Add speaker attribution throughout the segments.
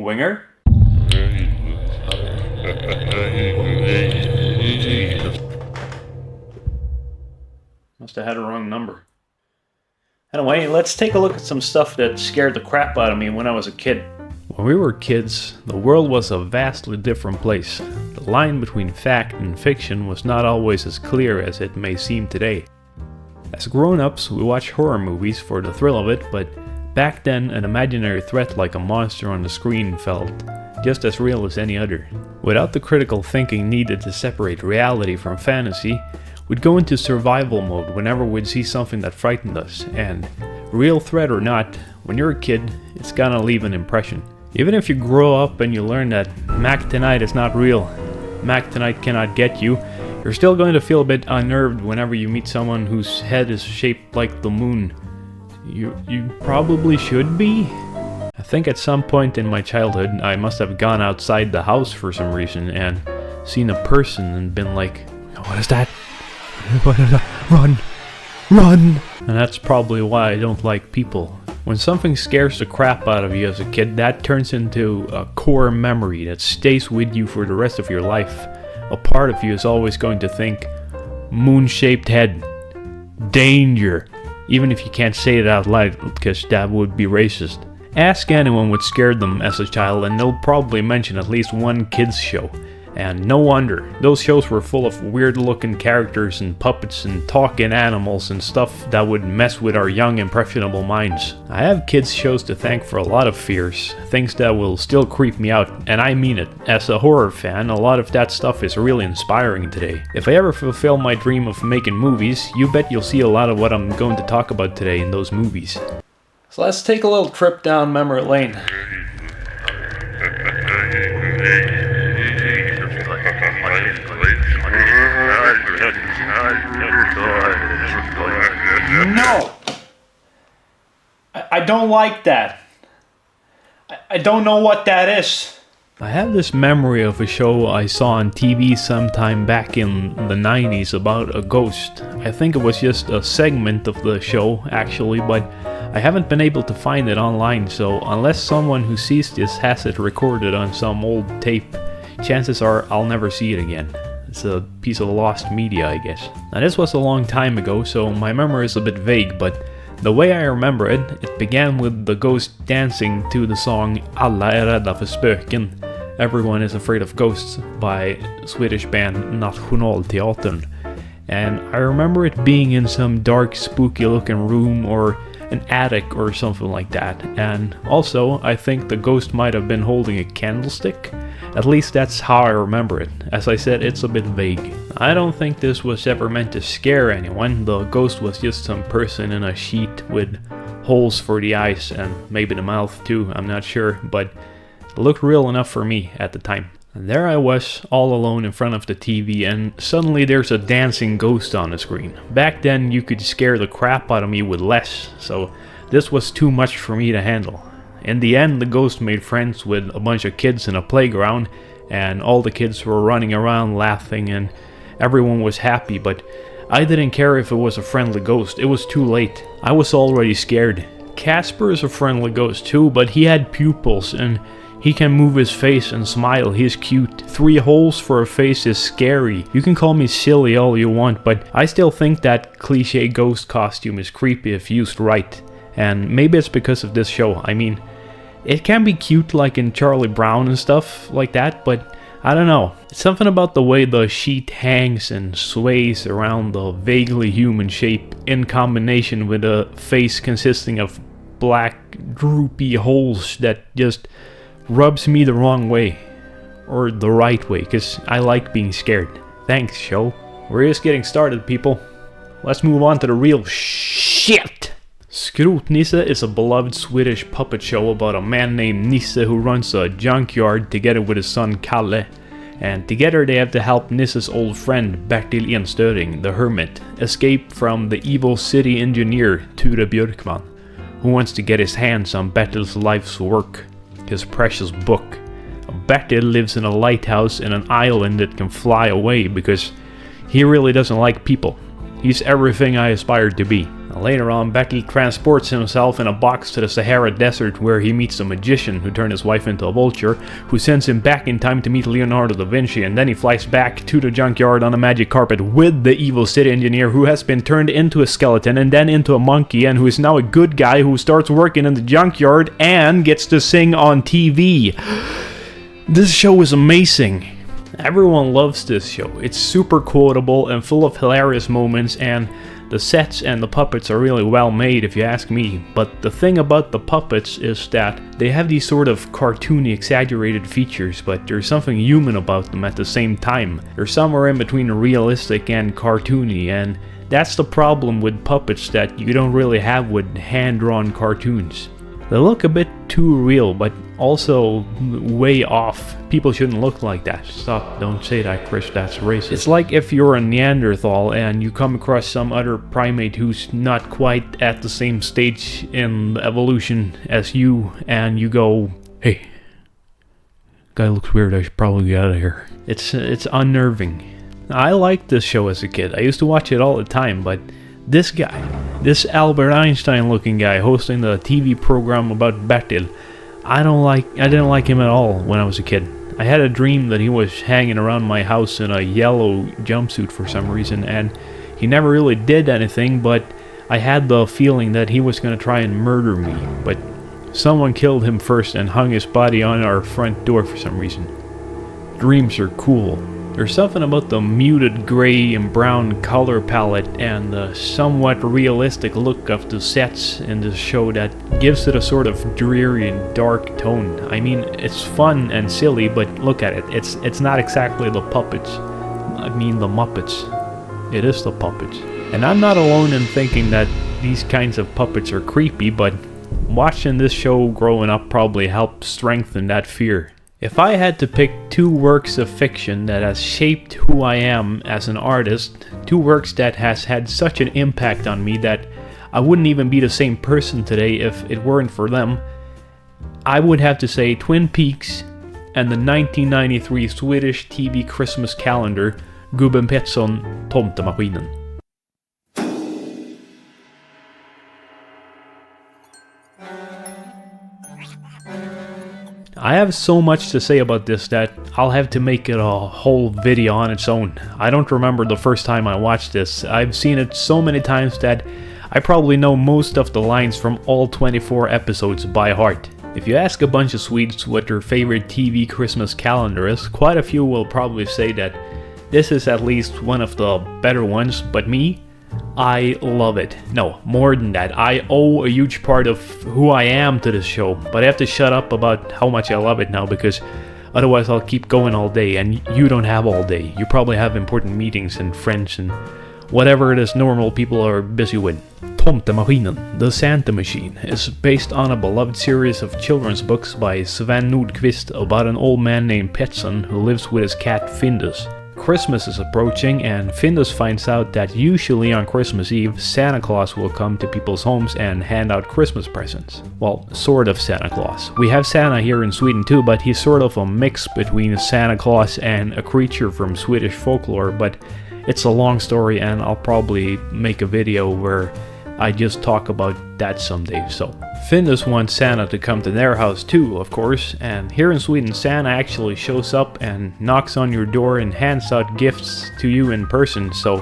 Speaker 1: winger. Must have had a wrong number. Anyway, let's take a look at some stuff that scared the crap out of me when I was a kid. When we were kids, the world was a vastly different place. The line between fact and fiction was not always as clear as it may seem today. As grown-ups, we watch horror movies for the thrill of it, but back then an imaginary threat like a monster on the screen felt just as real as any other. Without the critical thinking needed to separate reality from fantasy, we'd go into survival mode whenever we'd see something that frightened us, and real threat or not, when you're a kid, it's gonna leave an impression. Even if you grow up and you learn that Mactonite is not real, Mactonite cannot get you, you're still going to feel a bit unnerved whenever you meet someone whose head is shaped like the moon. You probably should be? I think at some point in my childhood, I must have gone outside the house for some reason and seen a person and been like, "What is that? Run! Run!" And that's probably why I don't like people. When something scares the crap out of you as a kid, that turns into a core memory that stays with you for the rest of your life. A part of you is always going to think, moon-shaped head, danger, even if you can't say it out loud because that would be racist. Ask anyone what scared them as a child and they'll probably mention at least one kids show. And no wonder, those shows were full of weird looking characters and puppets and talking animals and stuff that would mess with our young impressionable minds. I have kids shows to thank for a lot of fears, things that will still creep me out, and I mean it. As a horror fan, a lot of that stuff is really inspiring today. If I ever fulfill my dream of making movies, you bet you'll see a lot of what I'm going to talk about today in those movies. So let's take a little trip down memory lane. No! I don't like that. I don't know what that is. I have this memory of a show I saw on TV sometime back in the 90s about a ghost. I think it was just a segment of the show, actually, but I haven't been able to find it online, so unless someone who sees this has it recorded on some old tape, chances are I'll never see it again. It's a piece of lost media, I guess. Now this was a long time ago, so my memory is a bit vague, but the way I remember it, it began with the ghost dancing to the song Alla är rädda för spöken, Everyone is Afraid of Ghosts by Swedish band Nationalteatern. And I remember it being in some dark, spooky looking room or an attic or something like that. And also, I think the ghost might have been holding a candlestick. At least that's how I remember it. As I said, it's a bit vague. I don't think this was ever meant to scare anyone. The ghost was just some person in a sheet with holes for the eyes and maybe the mouth too, I'm not sure, but it looked real enough for me at the time. And there I was, all alone in front of the TV, and suddenly there's a dancing ghost on the screen. Back then you could scare the crap out of me with less, so this was too much for me to handle. In the end, the ghost made friends with a bunch of kids in a playground, and all the kids were running around laughing and everyone was happy, but I didn't care if it was a friendly ghost. It was too late. I was already scared. Casper is a friendly ghost too, but he had pupils and he can move his face and smile. He's cute. 3 holes for a face is scary. You can call me silly all you want, but I still think that cliche ghost costume is creepy if used right. And maybe it's because of this show. I mean, it can be cute like in Charlie Brown and stuff like that, but I don't know. It's something about the way the sheet hangs and sways around the vaguely human shape in combination with a face consisting of black droopy holes that just rubs me the wrong way. Or the right way, because I like being scared. Thanks, show. We're just getting started, people. Let's move on to the real shit! Skrotnisse is a beloved Swedish puppet show about a man named Nisse who runs a junkyard together with his son Kalle. And together they have to help Nisse's old friend Bertil Enstöring, the hermit, escape from the evil city engineer Ture Björkman, who wants to get his hands on Bertil's life's work, his precious book. Bertil lives in a lighthouse in an island that can fly away because he really doesn't like people. He's everything I aspire to be. Later on, Bertil transports himself in a box to the Sahara Desert where he meets a magician who turned his wife into a vulture, who sends him back in time to meet Leonardo da Vinci, and then he flies back to the junkyard on a magic carpet with the evil city engineer who has been turned into a skeleton and then into a monkey and who is now a good guy who starts working in the junkyard and gets to sing on TV. This show is amazing. Everyone loves this show. It's super quotable and full of hilarious moments, and the sets and the puppets are really well made if you ask me. But the thing about the puppets is that they have these sort of cartoony, exaggerated features, but there's something human about them at the same time. They're somewhere in between realistic and cartoony, and that's the problem with puppets that you don't really have with hand-drawn cartoons. They look a bit too real, but also way off. People shouldn't look like that. Stop, don't say that, Chris, that's racist. It's like if you're a Neanderthal and you come across some other primate who's not quite at the same stage in evolution as you, and you go, hey, guy looks weird, I should probably get out of here. It's unnerving. I liked this show as a kid. I used to watch it all the time, but this guy, this Albert Einstein looking guy hosting the TV program about Bertil, I didn't like him at all when I was a kid. I had a dream that he was hanging around my house in a yellow jumpsuit for some reason, and he never really did anything, but I had the feeling that he was going to try and murder me, but someone killed him first and hung his body on our front door for some reason. Dreams are cool. There's something about the muted gray and brown color palette and the somewhat realistic look of the sets in this show that gives it a sort of dreary and dark tone. I mean, it's fun and silly, but look at it. It's not exactly the puppets. I mean the Muppets. It is the puppets. And I'm not alone in thinking that these kinds of puppets are creepy, but watching this show growing up probably helped strengthen that fear. If I had to pick two works of fiction that has shaped who I am as an artist, two works that has had such an impact on me that I wouldn't even be the same person today if it weren't for them, I would have to say Twin Peaks and the 1993 Swedish TV Christmas calendar Gubben Pettersson, Tomtemaskinen. I have so much to say about this that I'll have to make it a whole video on its own. I don't remember the first time I watched this. I've seen it so many times that I probably know most of the lines from all 24 episodes by heart. If you ask a bunch of Swedes what their favorite TV Christmas calendar is, quite a few will probably say that this is at least one of the better ones, but me? I love it. No, more than that. I owe a huge part of who I am to this show, but I have to shut up about how much I love it now because otherwise I'll keep going all day, and you don't have all day. You probably have important meetings and friends and whatever it is normal people are busy with. Tomtemaskinen, the Santa Machine, is based on a beloved series of children's books by Sven Nordqvist about an old man named Pettersson who lives with his cat Findus. Christmas is approaching, and Findus finds out that usually on Christmas Eve, Santa Claus will come to people's homes and hand out Christmas presents. Well, sort of Santa Claus. We have Santa here in Sweden too, but he's sort of a mix between Santa Claus and a creature from Swedish folklore, but it's a long story and I'll probably make a video where I just talk about that someday. So Findus wants Santa to come to their house too, of course, and here in Sweden Santa actually shows up and knocks on your door and hands out gifts to you in person, so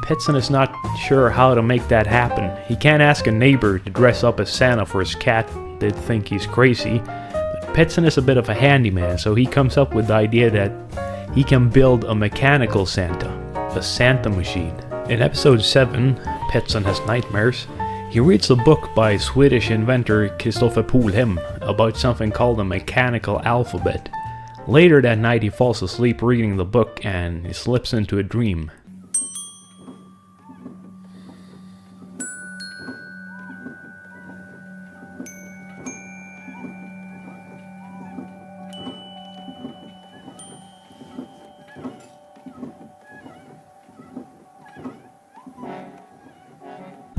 Speaker 1: Pettersson is not sure how to make that happen. He can't ask a neighbor to dress up as Santa for his cat, they'd think he's crazy, but Pettersson is a bit of a handyman, so he comes up with the idea that he can build a mechanical Santa, a Santa machine. In episode 7, Pettersson has nightmares. He reads a book by Swedish inventor Christopher Polhem about something called a mechanical alphabet. Later that night he falls asleep reading the book and he slips into a dream.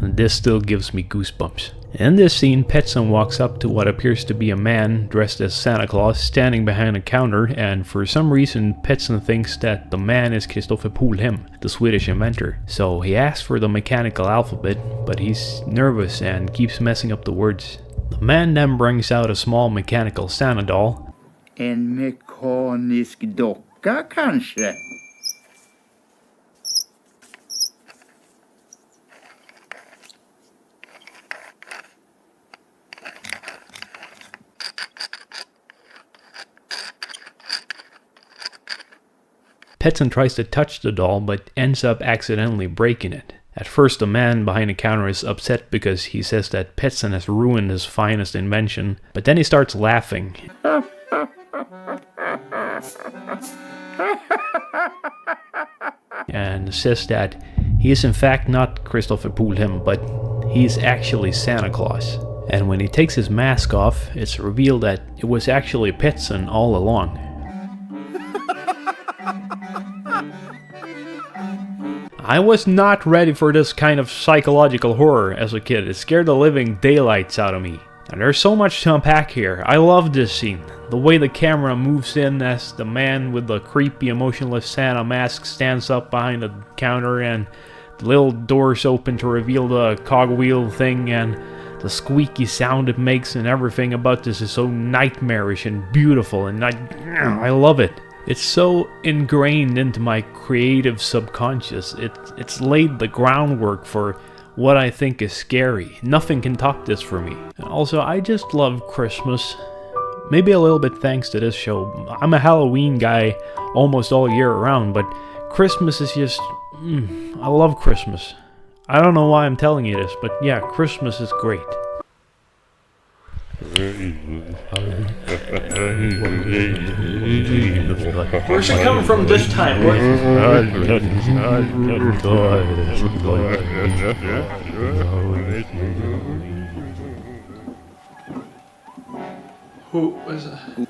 Speaker 1: This still gives me goosebumps. In this scene, Petson walks up to what appears to be a man dressed as Santa Claus standing behind a counter, and for some reason Petson thinks that the man is Christopher Polhem, the Swedish inventor. So he asks for the mechanical alphabet, but he's nervous and keeps messing up the words. The man then brings out a small mechanical Santa doll.
Speaker 2: En mekanisk docka kanske?
Speaker 1: Petson tries to touch the doll but ends up accidentally breaking it. At first, the man behind the counter is upset because he says that Petson has ruined his finest invention, but then he starts laughing. And says that he is in fact not Christopher Polhem, but he's actually Santa Claus. And when he takes his mask off, it's revealed that it was actually Petson all along. I was not ready for this kind of psychological horror as a kid. It scared the living daylights out of me. And there's so much to unpack here. I love this scene. The way the camera moves in as the man with the creepy emotionless Santa mask stands up behind the counter and the little doors open to reveal the cogwheel thing, and the squeaky sound it makes, and everything about this is so nightmarish and beautiful, and I love it. It's so ingrained into my creative subconscious. It's laid the groundwork for what I think is scary. Nothing can top this for me. And also, I just love Christmas. Maybe a little bit thanks to this show. I'm a Halloween guy almost all year around, but Christmas is just... I love Christmas. I don't know why I'm telling you this, but yeah, Christmas is great. Where's it coming from this time? Who was it?